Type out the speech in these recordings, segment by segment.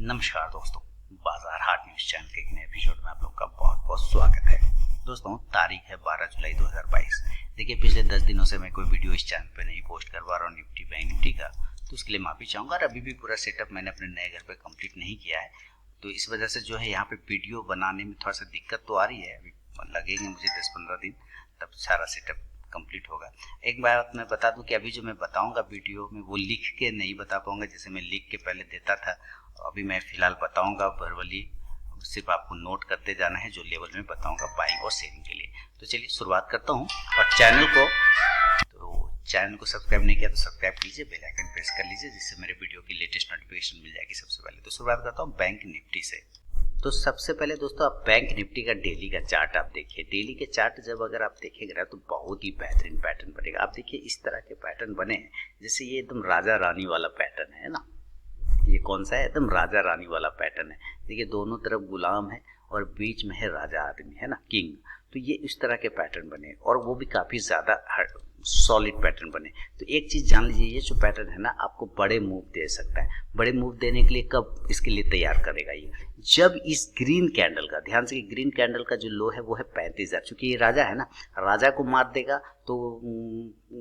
नमस्कार दोस्तों, बाजार हाट न्यूज चैनल के एक नए एपिसोड में आप लोग का बहुत बहुत स्वागत है। दोस्तों, तारीख है 12 जुलाई 2022। देखिए, पिछले 10 दिनों से मैं कोई वीडियो इस चैनल पे नहीं पोस्ट करवा रहा हूँ निफ्टी बैंक निफ्टी का, तो उसके लिए माफी चाहूँगा। और अभी भी पूरा सेटअप मैंने अपने नए घर पे कंप्लीट नहीं किया है, तो इस वजह से जो है यहाँ पे वीडियो बनाने में थोड़ा सा दिक्कत तो आ रही है। अभी लगेंगे मुझे 10-15 दिन, तब सारा सेटअप कंप्लीट होगा। एक बात मैं बता दूं कि अभी जो मैं बताऊंगा वीडियो में वो लिख के नहीं बता पाऊंगा, जैसे मैं लिख के पहले देता था। अभी मैं फिलहाल बताऊंगा वर्बली, सिर्फ आपको नोट करते जाना है जो लेवल में बताऊंगा बाइंग और सेलिंग के लिए। तो चलिए शुरुआत करता हूं। और चैनल को सब्सक्राइब नहीं किया तो सब्सक्राइब कीजिए, बेल आइकन प्रेस कर लीजिए, जिससे मेरे वीडियो की लेटेस्ट नोटिफिकेशन मिल जाएगी सबसे पहले। तो शुरुआत करता हूँ बैंक निफ्टी से। तो सबसे पहले दोस्तों, आप बैंक निफ्टी का डेली का चार्ट आप देखिए। डेली के चार्ट जब अगर आप देखेंगे तो बहुत ही बेहतरीन पैटर्न बनेगा। आप देखिए, इस तरह के पैटर्न बने हैं, जैसे ये एकदम राजा रानी वाला पैटर्न है ना। ये कौन सा है? एकदम राजा रानी वाला पैटर्न है। देखिए, दोनों तरफ गुलाम है और बीच में है राजा आदमी, है ना, किंग। तो ये इस तरह के पैटर्न बने और वो भी काफी ज्यादा सॉलिड पैटर्न बने। तो एक चीज जान लीजिए, ये जो पैटर्न है ना, आपको बड़े मूव दे सकता है। बड़े मूव देने के लिए कब इसके लिए तैयार करेगा? ये जब इस ग्रीन कैंडल का, ध्यान से, ग्रीन कैंडल का जो लो है वो है 35,000। चूंकि ये राजा है ना, राजा को मार देगा तो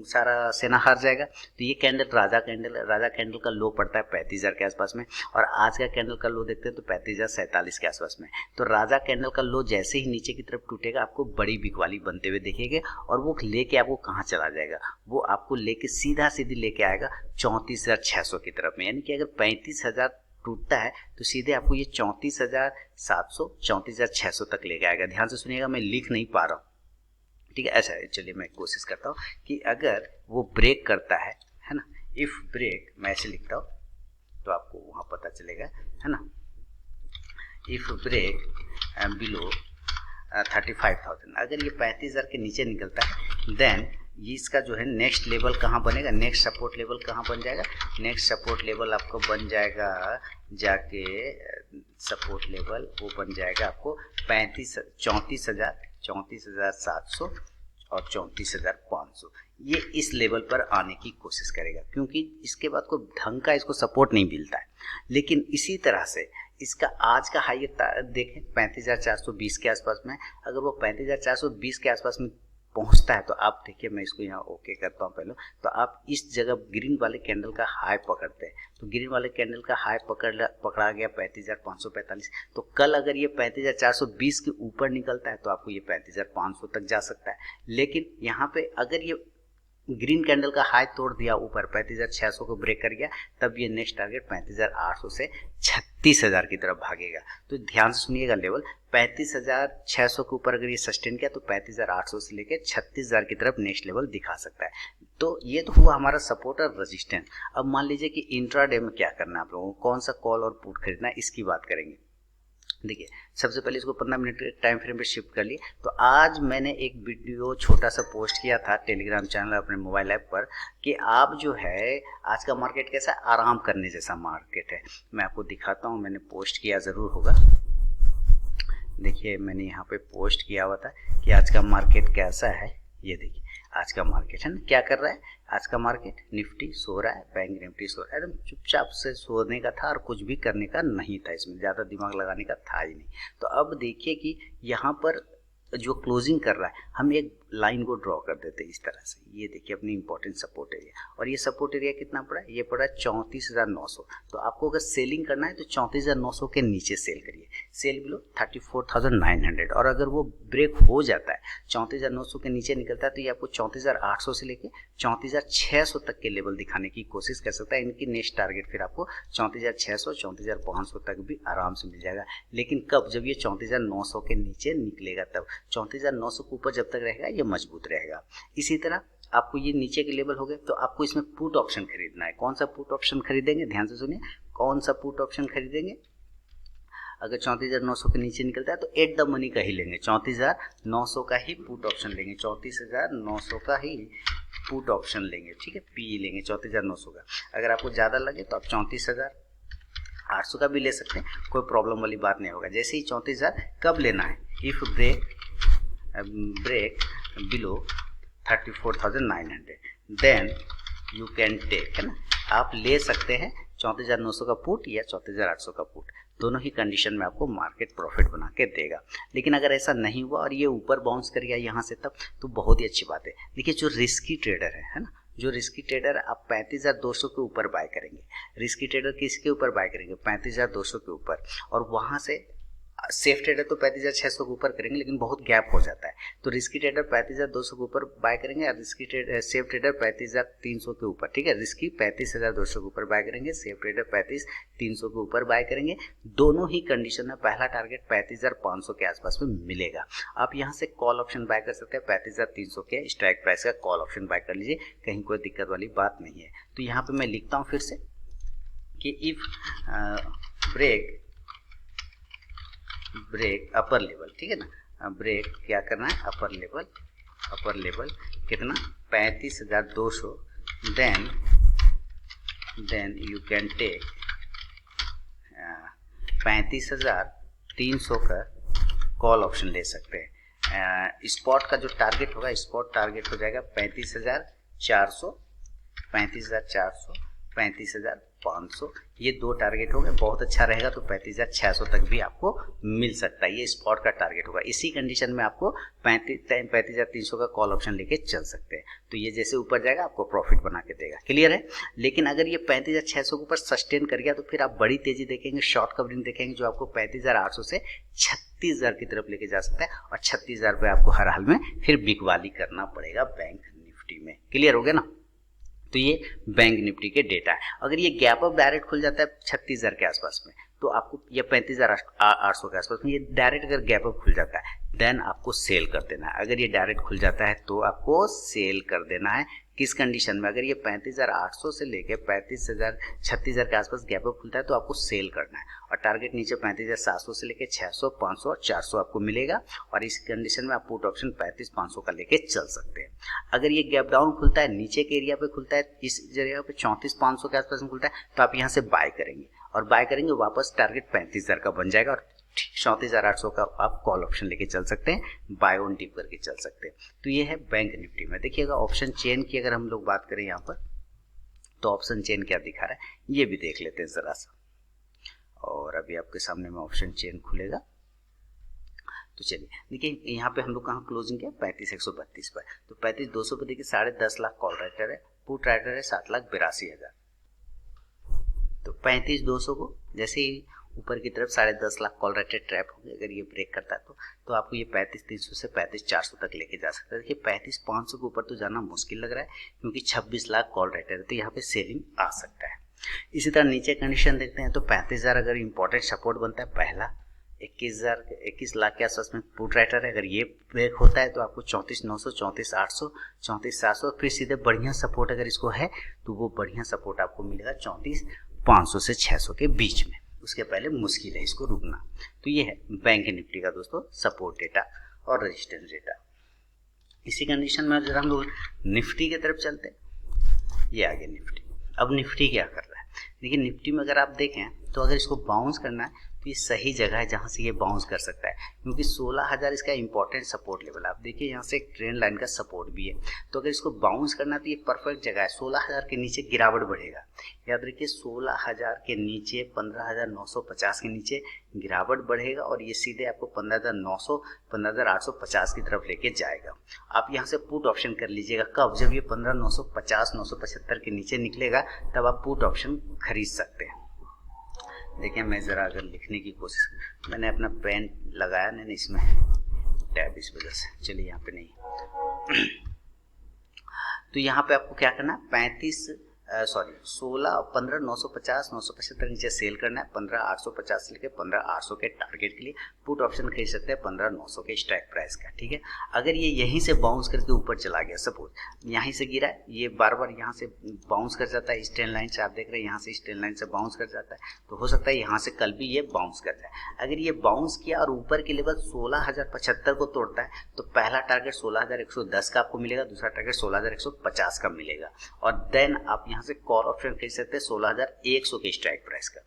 सारा सेना हार जाएगा। तो ये कैंडल राजा कैंडल का लो पड़ता है 35,000 के आसपास में, और आज का कैंडल का लो देखते हैं तो 35,047 के आसपास में। तो राजा कैंडल का लो जैसे ही नीचे की तरफ टूटेगा, आपको बड़ी बिकवाली बनते हुए देखेंगे, और वो लेके आपको कहाँ चला जाएगा? वो आपको लेके सीधी लेके आएगा 34,600 की तरफ में। यानी कि अगर 35,000 टूटता है तो सीधे आपको ये 34,700 34,600 तक लेके आएगा। ध्यान से सुनिएगा, मैं लिख नहीं पा रहा हूँ, ठीक है। ऐसा है, चलिए मैं कोशिश करता हूँ कि अगर वो ब्रेक करता है ना, इफ ब्रेक, मैं ऐसे लिखता हूँ तो आपको वहाँ पता चलेगा, है ना। इफ ब्रेक बिलो 35,000, अगर ये 35,000 के नीचे निकलता है, देन ये इसका जो है नेक्स्ट लेवल कहाँ बनेगा? नेक्स्ट सपोर्ट लेवल कहाँ बन जाएगा? नेक्स्ट सपोर्ट लेवल आपको बन जाएगा जाके, सपोर्ट लेवल वो बन जाएगा आपको 34,700 और 34,500। ये इस लेवल पर आने की कोशिश करेगा, क्योंकि इसके बाद को ढंग का इसको सपोर्ट नहीं मिलता है। लेकिन इसी तरह से इसका आज का हाई देखें 35,420 के आसपास में। अगर वो 35,420 के आसपास में पहुंचता है तो आप देखिए, मैं इसको यहाँ ओके करता हूँ पहले। तो आप इस जगह ग्रीन वाले कैंडल का हाई पकड़ते हैं, तो ग्रीन वाले कैंडल का हाई पकड़ा गया 35,545। तो कल अगर ये 35,420 के ऊपर निकलता है तो आपको ये 35,500 तक जा सकता है। लेकिन यहाँ पे अगर ये ग्रीन कैंडल का हाई तोड़ दिया ऊपर, 35,600 को ब्रेक कर गया, तब ये नेक्स्ट टारगेट 35,800 से 36,000 की तरफ भागेगा। तो ध्यान से सुनिएगा, लेवल 35,600 के ऊपर अगर ये सस्टेन किया तो 35,800 से लेकर 36,000 की तरफ नेक्स्ट लेवल दिखा सकता है। तो ये तो हुआ हमारा सपोर्ट और रेजिस्टेंस। अब मान लीजिए कि इंट्राडे में क्या करना है आप लोगों को, कौन सा कॉल और पुट खरीदना है, इसकी बात करेंगे। देखिए, सबसे पहले इसको 15 मिनट के टाइम फ्रेम पे शिफ्ट कर लिए। तो आज मैंने एक वीडियो छोटा सा पोस्ट किया था टेलीग्राम चैनल अपने मोबाइल ऐप पर, कि आप जो है आज का मार्केट कैसा, आराम करने जैसा मार्केट है। मैं आपको दिखाता हूँ, मैंने पोस्ट किया ज़रूर होगा। देखिए, मैंने यहाँ पे पोस्ट किया हुआ था कि आज का मार्केट कैसा है। ये देखिए, आज का मार्केट है ना, क्या कर रहा है आज का मार्केट? निफ्टी सो रहा है, बैंक निफ्टी सो रहा है। एकदम चुपचाप से सोने का था और कुछ भी करने का नहीं था, इसमें ज़्यादा दिमाग लगाने का था ही नहीं। तो अब देखिए कि यहाँ पर जो क्लोजिंग कर रहा है, हम एक लाइन को ड्रॉ कर देते हैं इस तरह से। ये देखिए अपनी इंपॉर्टेंट सपोर्ट एरिया, और ये सपोर्ट एरिया कितना पड़ा है? ये पड़ा है 34,900। तो आपको अगर सेलिंग करना है तो 34,900 के नीचे सेल करिए, सेल बिलो 34,900। और अगर वो ब्रेक हो जाता है, 34,900 के नीचे निकलता है, तो ये आपको 34,800 से लेके 34,600 तक के लेवल दिखाने की कोशिश कर सकता है। इनकी नेक्स्ट टारगेट फिर आपको 34,600 34,500 तक भी आराम से मिल जाएगा। लेकिन कब? जब ये 34,900 के नीचे निकलेगा तब। 34,900 के ऊपर जब तक रहेगा ये मजबूत रहेगा। इसी तरह आपको ये नीचे के लेवल हो गए, तो आपको इसमें पुट ऑप्शन खरीदना है। कौन सा पुट ऑप्शन खरीदेंगे? ध्यान से सुनिए, कौन सा पुट ऑप्शन खरीदेंगे? अगर 34,900 के नीचे निकलता है तो एट द मनी का ही लेंगे, 34,900 का ही पुट ऑप्शन लेंगे, 34,900 का ही पुट ऑप्शन लेंगे, ठीक है, पी लेंगे 34,900 का। अगर आपको ज़्यादा लगे तो आप 34,800 का भी ले सकते हैं, कोई प्रॉब्लम वाली बात नहीं होगा। जैसे ही 34,000 कब लेना है? If break below 34,900 then you can take, है ना, आप ले सकते हैं 34,900 का पुट या 34,800 का पुट, दोनों ही कंडीशन में आपको मार्केट प्रॉफिट बना के देगा। लेकिन अगर ऐसा नहीं हुआ और ये ऊपर बाउंस कर गया यहाँ से तब, तो बहुत ही अच्छी बात है। देखिए जो रिस्की ट्रेडर है ना, जो रिस्की ट्रेडर आप 35,200 के ऊपर बाय करेंगे, रिस्की ट्रेडर किसके ऊपर बाय करेंगे, 35,200 के ऊपर, और वहाँ से सेफ ट्रेडर तो 35,600 के ऊपर करेंगे, लेकिन बहुत गैप हो जाता है। तो रिस्की ट्रेडर 35,200 के ऊपर बाय करेंगे और रिस्की ट्रेडर सेफ ट्रेडर 35,300 के ऊपर, ठीक है। रिस्की 35,200 के ऊपर बाय करेंगे, सेफ ट्रेडर 35,300 के ऊपर बाय करेंगे। दोनों ही कंडीशन में पहला टारगेट 35,500 के आसपास में मिलेगा। आप यहाँ से कॉल ऑप्शन बाय कर सकते हैं, 35,300 के स्ट्राइक प्राइस का कॉल ऑप्शन बाय कर लीजिए, कहीं कोई दिक्कत वाली बात नहीं है। तो यहाँ पे मैं लिखता हूँ फिर से कि इफ ब्रेक अपर लेवल, ठीक है ना, ब्रेक क्या करना है, अपर लेवल कितना 35,200, देन यू कैन टेक 35,300 का कॉल ऑप्शन ले सकते हैं। स्पॉट का जो टारगेट होगा, स्पॉट टारगेट हो जाएगा 35,400, 35,500, ये दो टारगेट हो गए। बहुत अच्छा रहेगा तो 35,600 तक भी आपको मिल सकता है, ये स्पॉट का टारगेट होगा। इसी कंडीशन में आपको 35,300 का कॉल ऑप्शन लेके चल सकते हैं। तो ये जैसे ऊपर जाएगा आपको प्रॉफिट बना के देगा, क्लियर है। लेकिन अगर ये 35,600 के ऊपर सस्टेन कर गया तो फिर आप बड़ी तेजी देखेंगे, शॉर्ट कवरिंग देखेंगे, जो आपको 35,800 से 36,000 की तरफ लेके जा सकता है, और 36,000 पे आपको हर हाल में फिर बिकवाली करना पड़ेगा बैंक निफ्टी में, क्लियर हो गया ना। तो ये बैंक निफ्टी के डेटा है। अगर ये गैप अप डायरेक्ट खुल जाता है 36,000 के आसपास में, तो आपको ये 35,800 के आसपास में ये डायरेक्ट अगर गैप अप खुल जाता है, देन आपको सेल कर देना है। अगर ये डायरेक्ट खुल जाता है तो आपको सेल कर देना है। किस कंडीशन में, अगर ये 35,800 से लेके 36,000 के आसपास गैप अप खुलता है तो आपको सेल करना है, और टारगेट नीचे 35,700 से लेके 600, 500 और 400 आपको मिलेगा। और इस कंडीशन में आप पुट ऑप्शन 35,500 का लेके चल सकते हैं। अगर ये गैप डाउन खुलता है, नीचे के एरिया पे खुलता है, इस जगह पे 34,500 के आसपास में खुलता है, तो आप यहाँ से बाय करेंगे, और बाय करेंगे वापस टारगेट 35,000 का बन जाएगा, और 34,800 का आप कॉल ऑप्शन लेके चल सकते हैं, बाय ऑन डिप करके चल सकते हैं। तो ये है बैंक निफ्टी में। देखिएगा ऑप्शन चेन की अगर हम लोग बात करें यहाँ पर, तो ऑप्शन चेन क्या दिखा रहा है ये भी देख लेते हैं जरा सा। और अभी आपके सामने में ऑप्शन चेन खुलेगा, तो चलिए देखिए यहाँ पे हम लोग कहाँ क्लोजिंग किया, 35,132 पर। तो 35,200 पर देखिए 10.5 लाख कॉल राइटर है, पुट राइटर है 7,82,000। तो 35,200 को जैसे ही ऊपर की तरफ 10.5 लाख कॉल राइटेड ट्रैप होंगे, अगर ये ब्रेक करता है तो आपको ये 35,300 से 35,400 तक लेके जा सकता है। देखिए 35,500 के ऊपर तो जाना मुश्किल लग रहा है, क्योंकि 26 लाख कॉल राइटेड है, तो यहाँ पे सेलिंग आ सकता है। इसी तरह नीचे कंडीशन देखते हैं, तो 35,000 अगर इंपॉर्टेंट सपोर्ट बनता है पहला, 21 लाख के आसपास में पुट राइटर है, अगर ये ब्रेक होता है तो आपको 34,900, 34,800, 34,700, फिर सीधे बढ़िया सपोर्ट अगर इसको है तो वो बढ़िया सपोर्ट आपको मिलेगा 34,500 से 600 के बीच में। उसके पहले मुश्किल है इसको रुकना। तो ये है बैंक निफ्टी का दोस्तों सपोर्ट डेटा और रेजिस्टेंस डेटा। इसी कंडीशन में अगर हम लोग निफ्टी की तरफ चलते हैं, ये आगे निफ्टी। अब निफ्टी क्या कर रहा है, देखिए निफ्टी में अगर आप देखें तो अगर इसको बाउंस करना है तो ये सही जगह है जहाँ से ये बाउंस कर सकता है, क्योंकि 16,000 इसका इंपॉर्टेंट सपोर्ट लेवल है। आप देखिए यहाँ से एक ट्रेंड लाइन का सपोर्ट भी है, तो अगर इसको बाउंस करना है तो ये परफेक्ट जगह है। 16,000 के नीचे गिरावट बढ़ेगा, याद रखिए 16,000 के नीचे 15,950 के नीचे गिरावट बढ़ेगा, और ये सीधे आपको 15,900, 15,850 की तरफ लेके जाएगा। आप यहाँ से पुट ऑप्शन कर लीजिएगा, कब, जब ये 15,950, 975 के नीचे निकलेगा तब आप पुट ऑप्शन खरीद सकते हैं। देखिए मैं ज़रा अगर लिखने की कोशिश, मैंने अपना पेन लगाया नहीं इसमें टैब, इस वजह से, चलिए यहाँ पे नहीं। तो यहाँ पे आपको क्या करना है, 15,950, 975 नीचे सेल करना है, 15,850 से लेकर 15,800 के टारगेट के लिए पुट ऑप्शन खरीद सकते हैं 15,900 के स्ट्राइक प्राइस का, ठीक है। अगर ये यहीं से बाउंस करके ऊपर चला गया, सपोज यहीं से गिरा है, ये बार बार यहाँ से बाउंस कर जाता है, स्ट्रेन लाइन से आप देख रहे हैं यहाँ से स्ट्रेन लाइन से बाउंस कर जाता है, तो हो सकता है यहाँ से कल भी ये बाउंस कर जाए। अगर ये बाउंस किया और ऊपर के लेवल 16,075 को तोड़ता है तो पहला टारगेट 16,110 का आपको मिलेगा, दूसरा टारगेट 16,150 का मिलेगा, और देन आप यहाँ से कॉल ऑप्शन खरीद सकते हैं 16,100 के स्ट्राइक प्राइस का।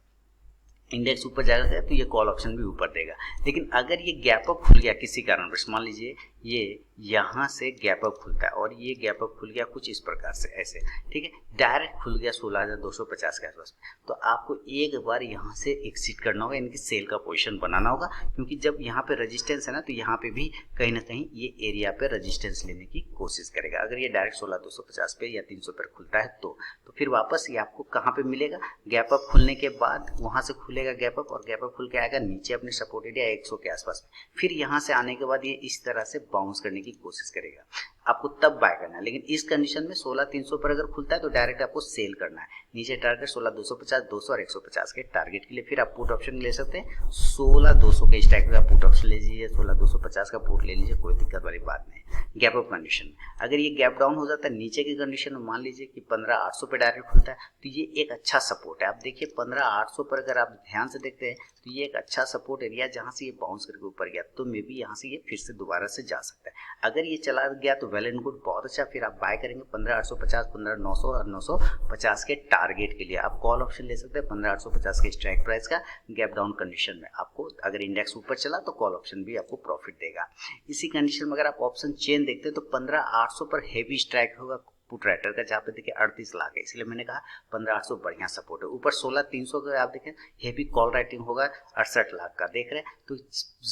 इंडेक्स ऊपर जाएगा तो ये कॉल ऑप्शन भी ऊपर देगा। लेकिन अगर ये गैप अप खुल गया किसी कारण पर, मान लीजिए ये यहाँ से गैप अप खुलता है और ये गैप अप खुल गया कुछ इस प्रकार से ऐसे, ठीक है, डायरेक्ट खुल गया 16,250 के आसपास। तो आपको एक बार यहाँ से एग्जिट करना होगा, यानी कि सेल का पोजीशन बनाना होगा, क्योंकि जब यहाँ पे रेजिस्टेंस है ना तो यहाँ पे भी कहीं ना कहीं ये एरिया पे रेजिस्टेंस लेने की कोशिश करेगा। अगर ये डायरेक्ट 16,250 पे या 300 पर खुलता है तो फिर वापस ये आपको कहाँ पे मिलेगा, गैप अप खुलने के बाद वहाँ से खुलेगा गैप अप और गैप अप खुल के आएगा नीचे अपने सपोर्ट एरिया 100 के आसपास। फिर यहाँ से आने के बाद ये इस तरह से बाउंस करने की कोशिश करेगा, आपको तब बाय करना है। लेकिन इस कंडीशन में 16,300 पर अगर खुलता है तो डायरेक्ट आपको सेल करना है। नीचे टारगेट 16,250, 200 और 150 के टारगेट के लिए फिर आप पुट ऑप्शन ले सकते हैं। 16,200 के स्ट्राइक का पुट ऑप्शन ले लीजिए, 16,250 का पुट ले लीजिए, कोई दिक्कत वाली बात नहीं। गैप अप कंडीशन में अगर ये गैप डाउन हो जाता है नीचे की कंडीशन में, मान लीजिए कि 15,800 पे डायरेक्ट खुलता है तो ये एक अच्छा सपोर्ट है। आप देखिए 15,800 पर अगर आप ध्यान से देखते हैं तो ये एक अच्छा सपोर्ट एरिया, जहाँ से ये बाउंस करके ऊपर गया तो मे बी यहाँ से ये फिर से दोबारा से जा सकता है। अगर ये चला गया तो वेल एंड गुड, बहुत अच्छा, फिर आप बाय करेंगे 15,850, 15,900 और 950 के टारगेट के लिए। आप कॉल ऑप्शन ले सकते हैं 15,850 के स्ट्राइक प्राइस का गैप डाउन कंडीशन में। आपको अगर इंडेक्स ऊपर चला तो कॉल ऑप्शन भी आपको प्रॉफिट देगा। इसी कंडीशन में अगर आप ऑप्शन चेन देखते हैं तो 15,800 पर हेवी स्ट्राइक होगा पुट राइटर का, जहाँ पे देखिए 38 लाख है, इसलिए मैंने कहा 15,800 बढ़िया सपोर्ट है। ऊपर 16,300 का आप देखें हेवी कॉल राइटिंग होगा 68 लाख का, देख रहे हैं तो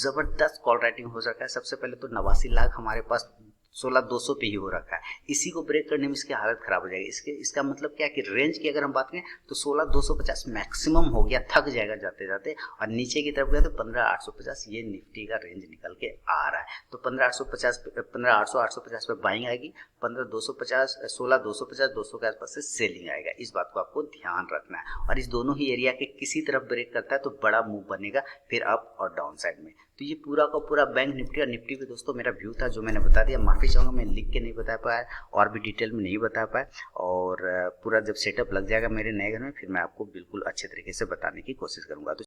जबरदस्त कॉल राइटिंग हो सकता है। सबसे पहले तो 89 लाख हमारे पास 16,200 पे ही हो रखा है, इसी को ब्रेक करने में इसकी हालत खराब हो जाएगी। इसका मतलब क्या कि रेंज की अगर हम बात करें तो 16,250 मैक्सिमम हो गया, थक जाएगा जाते जाते, और नीचे की तरफ गया तो 15,850 ये निफ्टी का रेंज निकल के आ रहा है। तो 15,850 पे बाइंग आएगी, 15,250 16,250 200 के आसपास से सेलिंग आएगा। इस बात को आपको ध्यान रखना है। और इस दोनों ही एरिया के किसी तरफ ब्रेक करता है तो बड़ा मूव बनेगा फिर अप और डाउन साइड में। तो ये पूरा का पूरा बैंक निफ्टी और निफ्टी पे दोस्तों मेरा व्यू था जो मैंने बता दिया। माफ़ी चाहूँगा मैं लिख के नहीं बता पाया और भी डिटेल में नहीं बता पाया, और पूरा जब सेटअप लग जाएगा मेरे नए घर में फिर मैं आपको बिल्कुल अच्छे तरीके से बताने की कोशिश करूँगा। तो